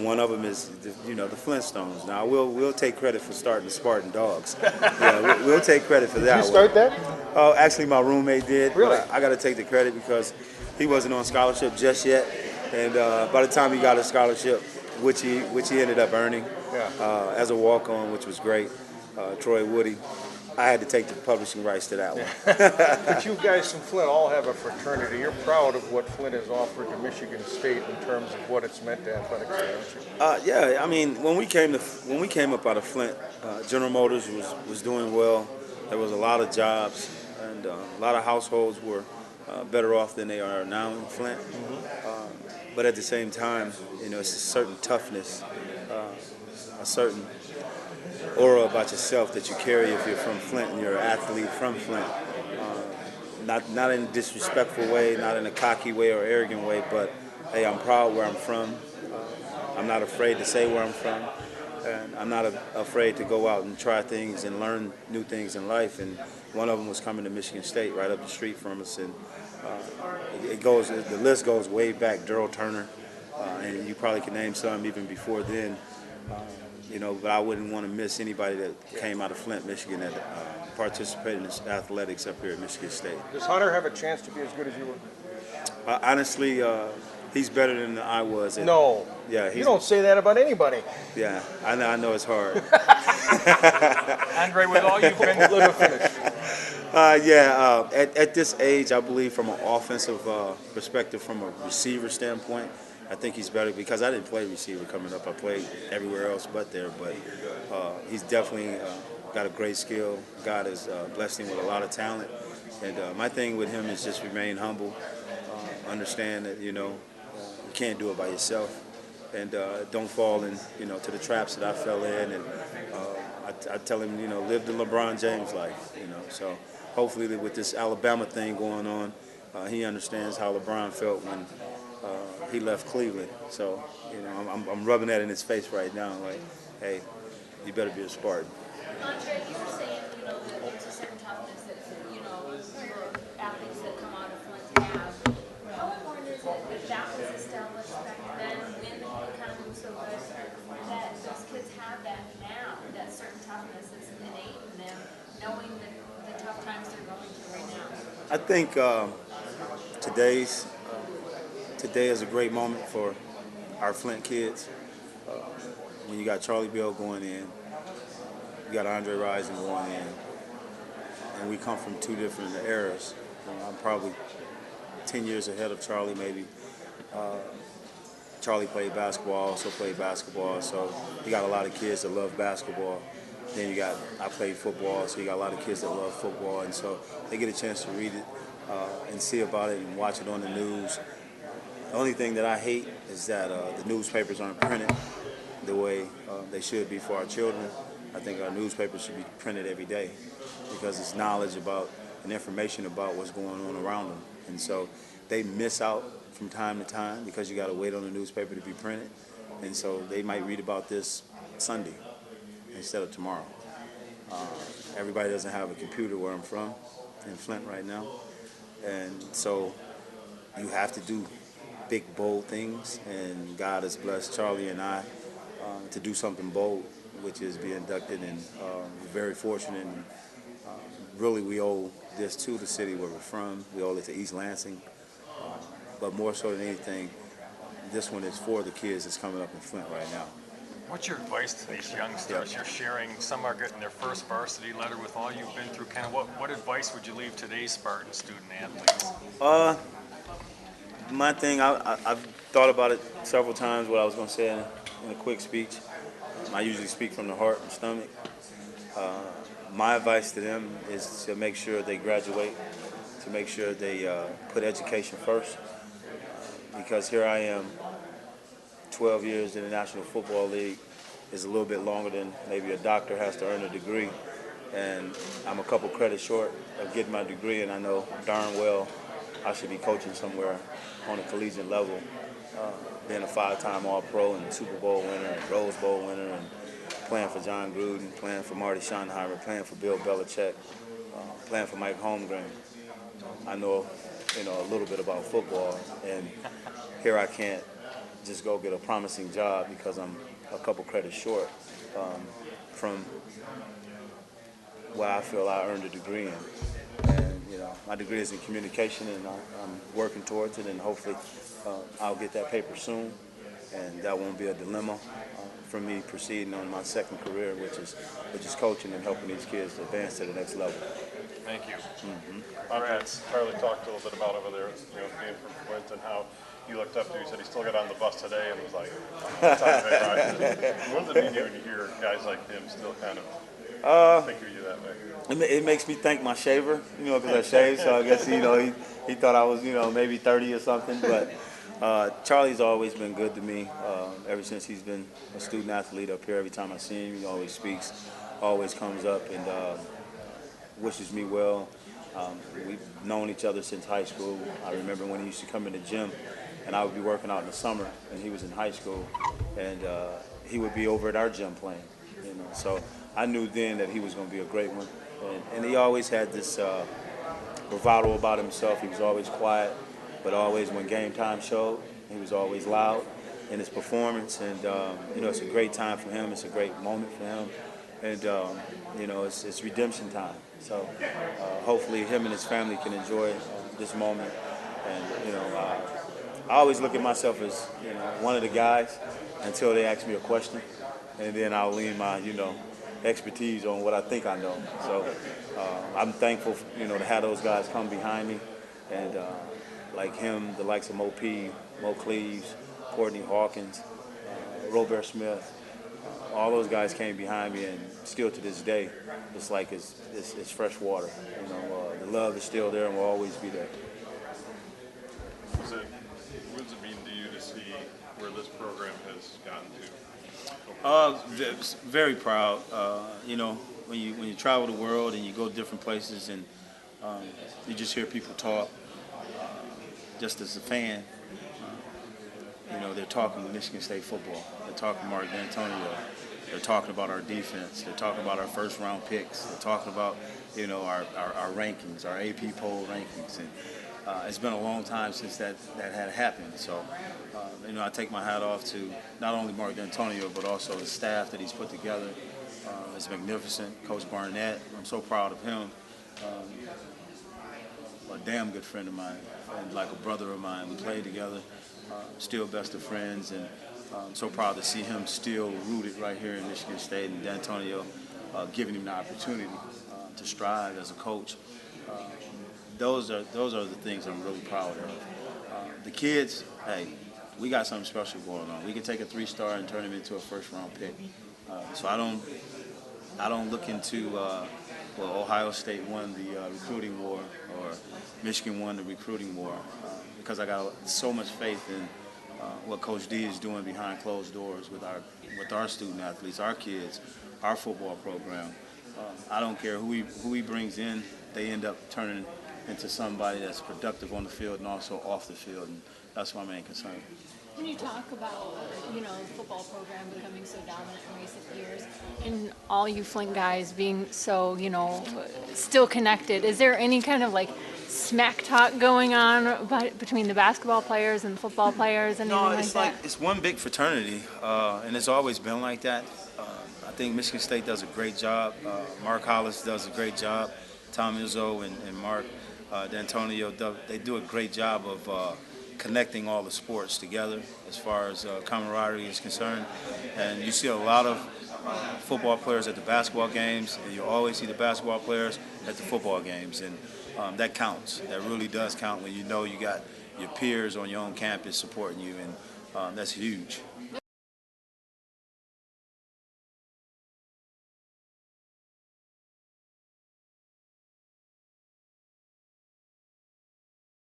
one of them is, the Flintstones. Now, we'll take credit for starting the Spartan Dogs. Yeah, we'll take credit for that Did you start that? Oh, actually, my roommate did. Really? But I got to take the credit because he wasn't on scholarship just yet, and by the time he got a scholarship, which he ended up earning as a walk-on, which was great, Troy Woody, I had to take the publishing rights to that one. But you guys from Flint all have a fraternity. You're proud of what Flint has offered to Michigan State in terms of what it's meant to athletics, aren't you? Yeah, I mean, when we came up out of Flint, General Motors was doing well. There was a lot of jobs, and a lot of households were better off than they are now in Flint. But at the same time, it's a certain toughness, a certain aura about yourself that you carry if you're from Flint and you're an athlete from Flint. Not in a disrespectful way, not in a cocky way or arrogant way, but hey, I'm proud where I'm from. I'm not afraid to say where I'm from, and I'm not afraid to go out and try things and learn new things in life. And one of them was coming to Michigan State, right up the street from us. And the list goes way back. Daryl Turner, and you probably can name some even before then. But I wouldn't want to miss anybody that came out of Flint, Michigan, that participated in athletics up here at Michigan State. Does Hunter have a chance to be as good as you were? Honestly, he's better than I was. No. Yeah. You don't say that about anybody. Yeah, I know it's hard. Andre, with all you've been Let him finish. At this age, I believe from an offensive perspective, from a receiver standpoint, I think he's better because I didn't play receiver coming up. I played everywhere else but there. But he's definitely got a great skill. God has blessed him with a lot of talent. And my thing with him is just remain humble, understand that, you can't do it by yourself. And don't fall in, to the traps that I fell in. And I tell him, live the LeBron James life, So hopefully with this Alabama thing going on, he understands how LeBron felt when he left Cleveland. So, I'm rubbing that in his face right now. Like, hey, you better be a Spartan. Andre, you were saying, there's a certain toughness that, the athletes that come out of Flint have. How important is it that was established back then when the economy was so good that those kids have that now, that certain toughness is innate in them, knowing the tough times they're going through right now? I think today is a great moment for our Flint kids. When you got Charlie Bell going in, you got Andre Rison going in, and we come from two different eras. I'm probably 10 years ahead of Charlie, maybe. Charlie played basketball, also played basketball, so you got a lot of kids that love basketball. Then I played football, so you got a lot of kids that love football, and so they get a chance to read it and see about it and watch it on the news. The only thing that I hate is that the newspapers aren't printed the way they should be for our children. I think our newspapers should be printed every day because it's knowledge about and information about what's going on around them. And so they miss out from time to time because you got to wait on the newspaper to be printed. And so they might read about this Sunday instead of tomorrow. Everybody doesn't have a computer where I'm from, in Flint right now. And so you have to do big, bold things. And God has blessed Charlie and I to do something bold, which is be inducted. And we're very fortunate. And really, we owe this to the city where we're from. We owe it to East Lansing. But more so than anything, this one is for the kids that's coming up in Flint right now. What's your advice to these youngsters? You're sharing, some are getting their first varsity letter with all you've been through. Kind of what advice would you leave today's Spartan student athletes? My thing, I've thought about it several times, what I was going to say in a quick speech. I usually speak from the heart and stomach. My advice to them is to make sure they graduate, to make sure they put education first. Because here I am, 12 years in the National Football League is a little bit longer than maybe a doctor has to earn a degree. And I'm a couple credits short of getting my degree, and I know darn well I should be coaching somewhere on a collegiate level, being a 5-time All-Pro and Super Bowl winner and Rose Bowl winner and playing for John Gruden, playing for Marty Schottenheimer, playing for Bill Belichick, playing for Mike Holmgren. I know, a little bit about football, and here I can't just go get a promising job because I'm a couple credits short from what I feel I earned a degree in. And my degree is in communication, and I'm working towards it, and hopefully I'll get that paper soon, and that won't be a dilemma for me proceeding on my second career, which is coaching and helping these kids to advance to the next level. Thank you. Congrats. Charlie talked a little bit about over there, being from Flint and how you looked up to. He said he still got on the bus today and was like, "Time to pay Rison." What does it mean to you when you hear guys like him still kind of think of you that way? It makes me thank my shaver, because I shave. So I guess he thought I was maybe 30 or something. But Charlie's always been good to me ever since he's been a student athlete up here. Every time I see him, he always speaks, always comes up and wishes me well. We've known each other since high school. I remember when he used to come in the gym, and I would be working out in the summer, and he was in high school, and he would be over at our gym playing. So I knew then that he was going to be a great one, and he always had this bravado about himself. He was always quiet, but always when game time showed, he was always loud in his performance, and it's a great time for him. It's a great moment for him, and it's redemption time. So hopefully him and his family can enjoy this moment. And I always look at myself as one of the guys until they ask me a question, and then I'll lean my expertise on what I think I know. So I'm thankful to have those guys come behind me, and like him, the likes of Mo P, Mo Cleaves, Courtney Hawkins, Robert Smith. All those guys came behind me, and still to this day, it's like it's fresh water. The love is still there and will always be there. What does it mean to you to see where this program has gotten to? Very proud. When you travel the world and you go to different places and you just hear people talk. Just as a fan, they're talking Michigan State football. They're talking Mark Dantonio. They're talking about our defense. They're talking about our first-round picks. They're talking about, our rankings, our AP poll rankings. And it's been a long time since that had happened. So, I take my hat off to not only Mark Dantonio, but also the staff that he's put together. It's magnificent. Coach Barnett, I'm so proud of him. A damn good friend of mine, and like a brother of mine. We played together, still best of friends, and I'm so proud to see him still rooted right here in Michigan State, and Dantonio giving him the opportunity to strive as a coach. Those are the things I'm really proud of. The kids, hey, we got something special going on. We can take a 3-star and turn him into a first-round pick. So I don't look into Ohio State won the recruiting war or Michigan won the recruiting war because I got so much faith in what Coach D is doing behind closed doors with our student athletes, our kids, our football program. I don't care who he brings in; they end up turning into somebody that's productive on the field and also off the field, and that's my main concern. When you talk about, the football program becoming so dominant in recent years, and all you Flint guys being so, still connected, is there any kind of smack talk going on between the basketball players and the football players? No, it's one big fraternity, and it's always been like that. I think Michigan State does a great job. Mark Hollis does a great job. Tom Izzo and Mark Dantonio, they do a great job of connecting all the sports together as far as camaraderie is concerned. And you see a lot of football players at the basketball games, and you always see the basketball players at the football games. And that counts. That really does count when you got your peers on your own campus supporting you, and that's huge.